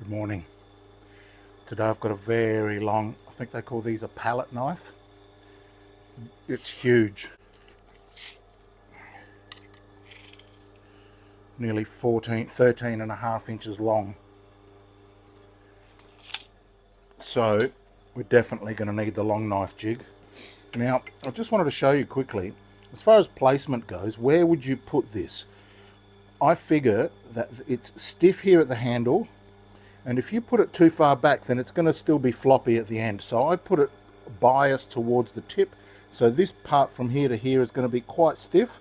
Good morning. Today I've got a very long, I think they call these a palette knife. It's huge. Nearly 13 and a half inches long. So we're definitely going to need the long knife jig. Now, I just wanted to show you quickly, as far as placement goes, where would you put this? I figure that it's stiff here at the handle, and if you put it too far back, then it's going to still be floppy at the end. So I put it biased towards the tip. So this part from here to here is going to be quite stiff,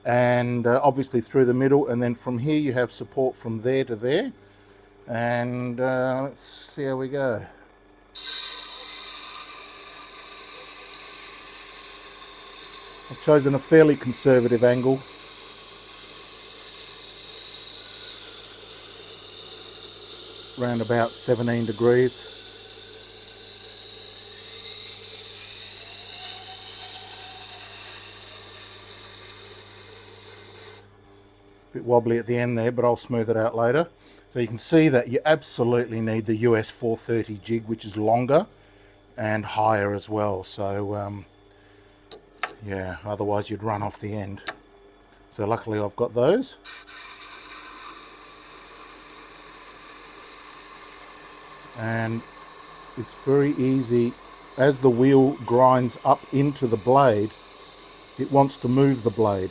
and obviously through the middle, and then from here you have support from there to there. And let's see how we go. I've chosen a fairly conservative angle. Around about 17 degrees. Bit wobbly at the end there, but I'll smooth it out later. So you can see that you absolutely need the US430 jig, which is longer and higher as well. So yeah, otherwise you'd run off the end. So luckily I've got those. And it's very easy. As the wheel grinds up into the blade, it wants to move the blade.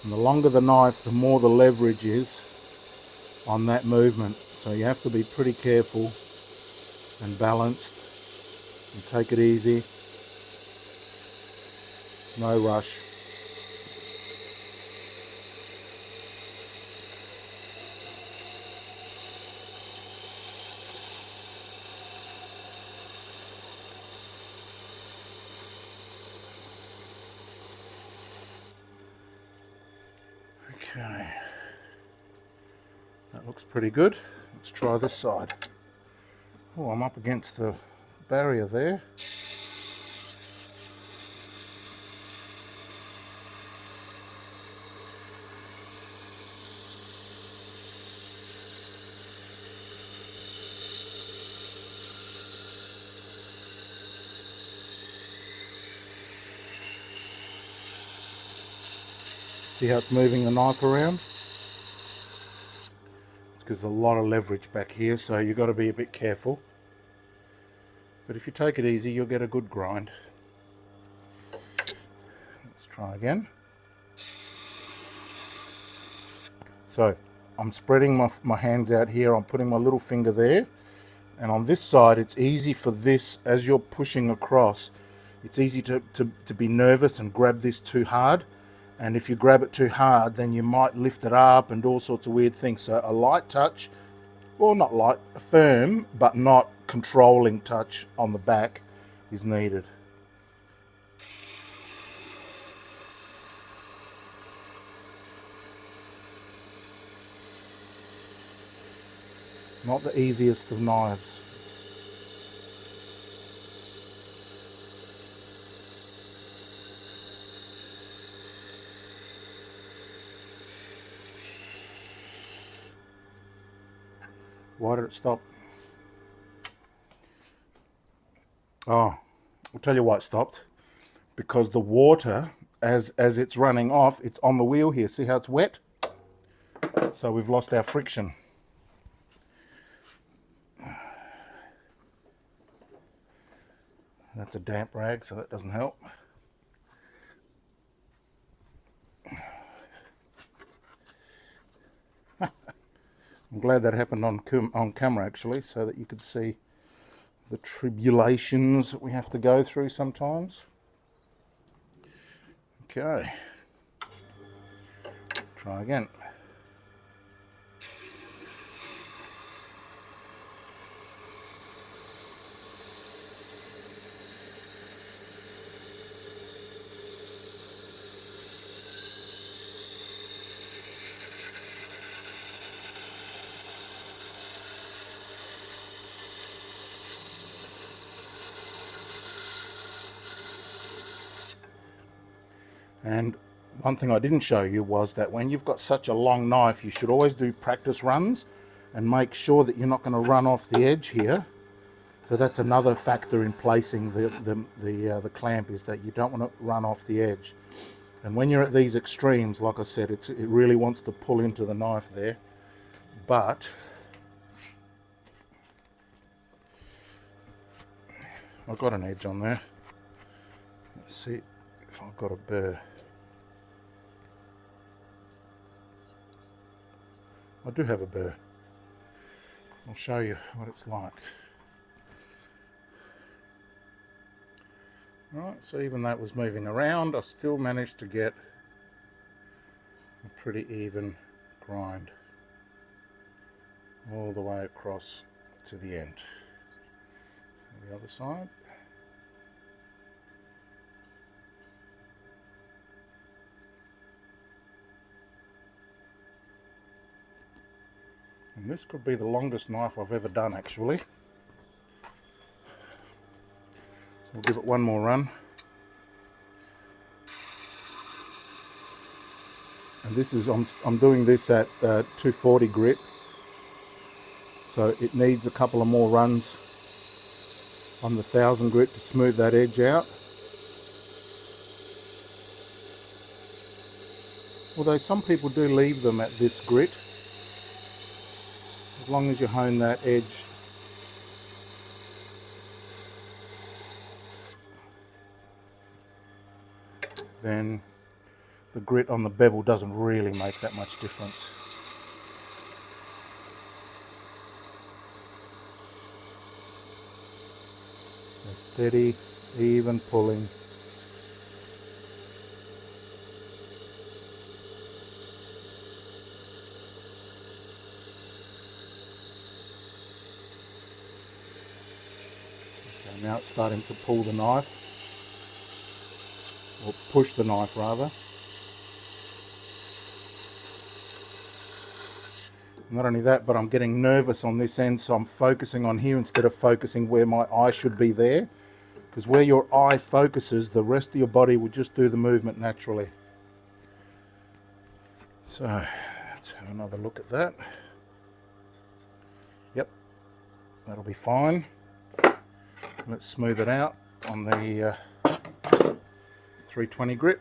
And the longer the knife, the more the leverage is on that movement. So you have to be pretty careful and balanced and take it easy. No rush. Okay, that looks pretty good. Let's try this side. Oh, I'm up against the barrier there. See how it's moving the knife around? It's because there's a lot of leverage back here, so you've got to be a bit careful. But if you take it easy, you'll get a good grind. Let's try again. So I'm spreading my hands out here. I'm putting my little finger there. And on this side, it's easy for this, as you're pushing across, it's easy to be nervous and grab this too hard. And if you grab it too hard, then you might lift it up and all sorts of weird things. So a light touch, well, not light, firm, but not controlling touch on the back is needed. Not the easiest of knives. Why did it stop? Oh, I'll tell you why it stopped. Because the water, as it's running off, it's on the wheel here. See how it's wet? So we've lost our friction. That's a damp rag, so that doesn't help. I'm glad that happened on camera actually, so that you could see the tribulations that we have to go through sometimes. Okay, try again. And one thing I didn't show you was that when you've got such a long knife, you should always do practice runs and make sure that you're not going to run off the edge here. So that's another factor in placing the clamp, is that you don't want to run off the edge. And when you're at these extremes, like I said, it really wants to pull into the knife there. But I've got an edge on there. Let's see if I've got a burr. I do have a burr. I'll show you what it's like. Right, so even though it was moving around, I still managed to get a pretty even grind all the way across to the end. And the other side. And this could be the longest knife I've ever done, actually. We'll give it one more run. And this is, I'm doing this at 240 grit. So it needs a couple of more runs on the 1000 grit to smooth that edge out. Although some people do leave them at this grit. As long as you hone that edge. Then the grit on the bevel doesn't really make that much difference. So steady, even pulling. Okay, now it's starting to pull the knife. Or push the knife rather. Not only that, but I'm getting nervous on this end, so I'm focusing on here instead of focusing where my eye should be there. Because where your eye focuses, the rest of your body will just do the movement naturally. So let's have another look at that. Yep, that'll be fine. Let's smooth it out on the 320 grit.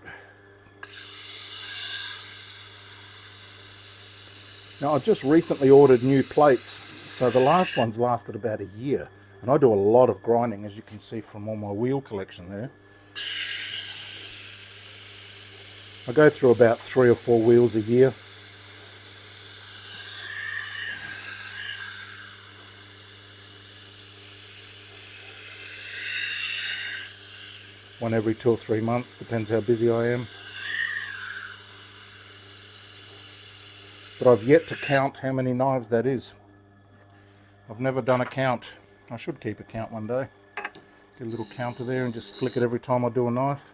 Now I've just recently ordered new plates, so the last ones lasted about a year, and I do a lot of grinding, as you can see from all my wheel collection there. I go through about 3 or 4 wheels a year. One every 2 or 3 months, depends how busy I am. But I've yet to count how many knives that is. I've never done a count. I should keep a count one day. Get a little counter there and just flick it every time I do a knife.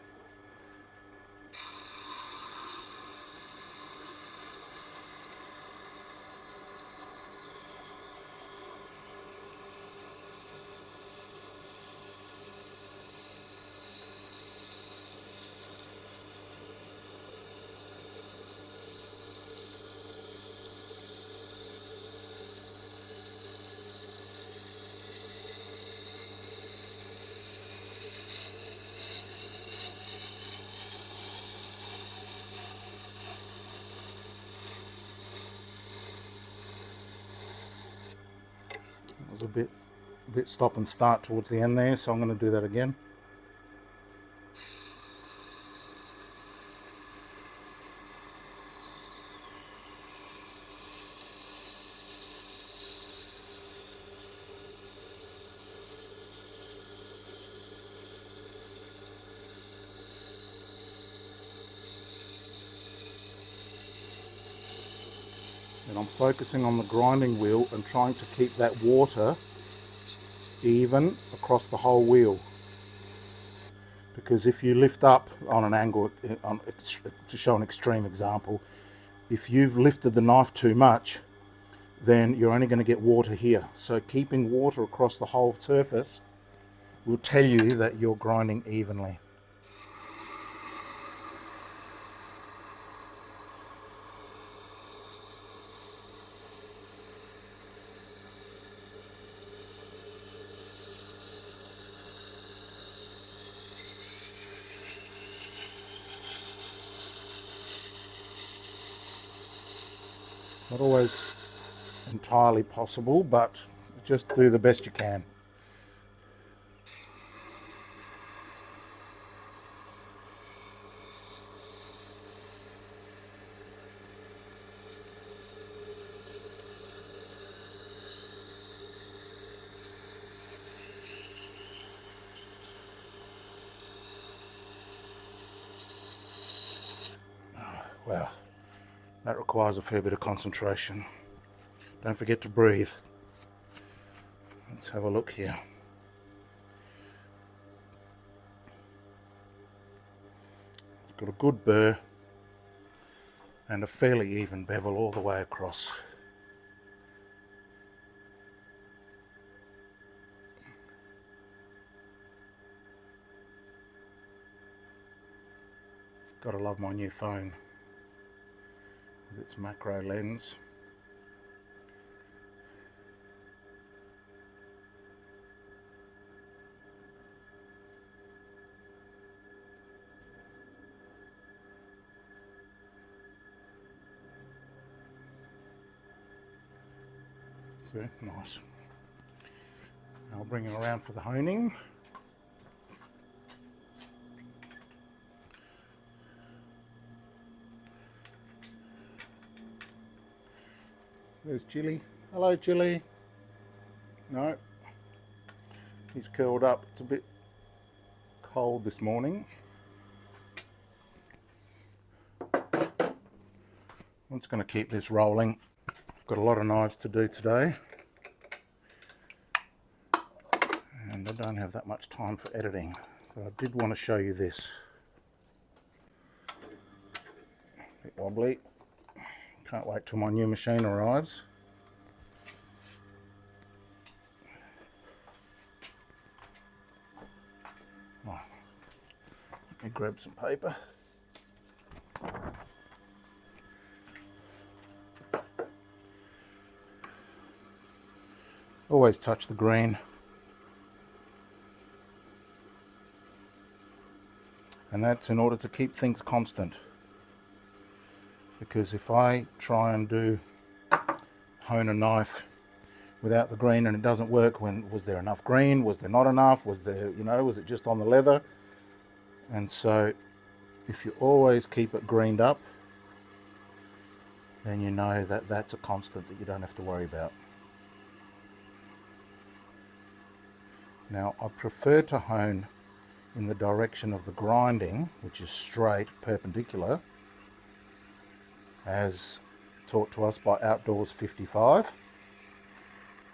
It was a bit stop and start towards the end there, so I'm going to do that again. And I'm focusing on the grinding wheel and trying to keep that water even across the whole wheel. Because if you lift up on an angle, to show an extreme example, if you've lifted the knife too much, then you're only going to get water here. So keeping water across the whole surface will tell you that you're grinding evenly. Not always entirely possible, but just do the best you can. Wow, that requires a fair bit of concentration. Don't forget to breathe. Let's have a look here. It's got a good burr and a fairly even bevel all the way across. Gotta love my new phone with its macro lens. So nice. I'll bring it around for the honing. There's Chili. Hello, Chili. No, he's curled up. It's a bit cold this morning. I'm just going to keep this rolling. I've got a lot of knives to do today, and I don't have that much time for editing, but I did want to show you this. A bit wobbly. Can't wait till my new machine arrives. Oh, let me grab some paper. Always touch the green. And that's in order to keep things constant. Because if I try and hone a knife without the green and it doesn't work, was there enough green? Was there not enough? Was there, was it just on the leather? And so if you always keep it greened up, then you know that that's a constant that you don't have to worry about. Now, I prefer to hone in the direction of the grinding, which is straight, perpendicular, as taught to us by Outdoors 55,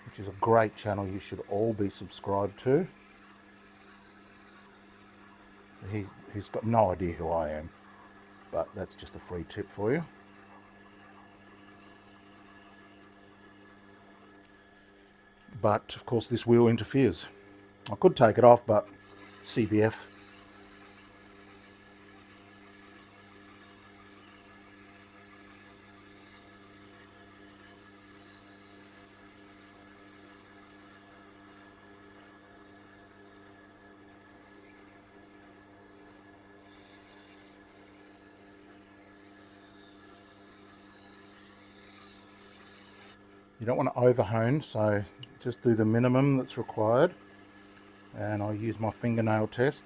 which is a great channel you should all be subscribed to. He's got no idea who I am, but that's just a free tip for you. But of course this wheel interferes. I could take it off, but CBF. You don't want to overhone, so just do the minimum that's required. And I'll use my fingernail test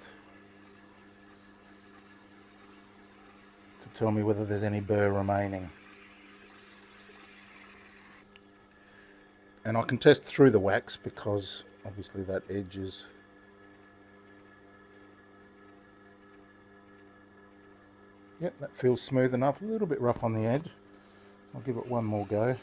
to tell me whether there's any burr remaining. And I can test through the wax because obviously that edge is yep, that feels smooth enough, a little bit rough on the edge. I'll give it one more go.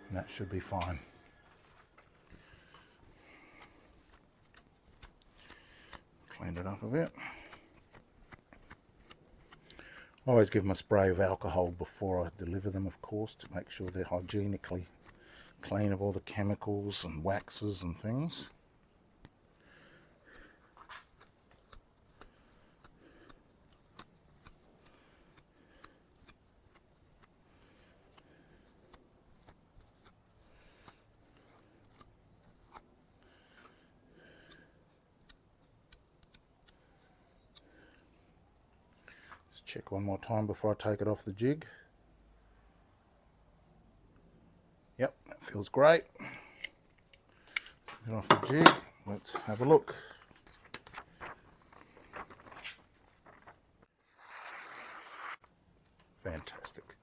And that should be fine. Cleaned it up a bit. I always give them a spray of alcohol before I deliver them, of course, to make sure they're hygienically clean of all the chemicals and waxes and things. Check one more time before I take it off the jig. Yep, that feels great. Take it off the jig. Let's have a look. Fantastic.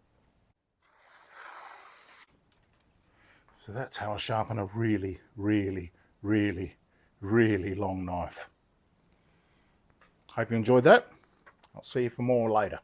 So that's how I sharpen a really, really, really, really long knife. Hope you enjoyed that. I'll see you for more later.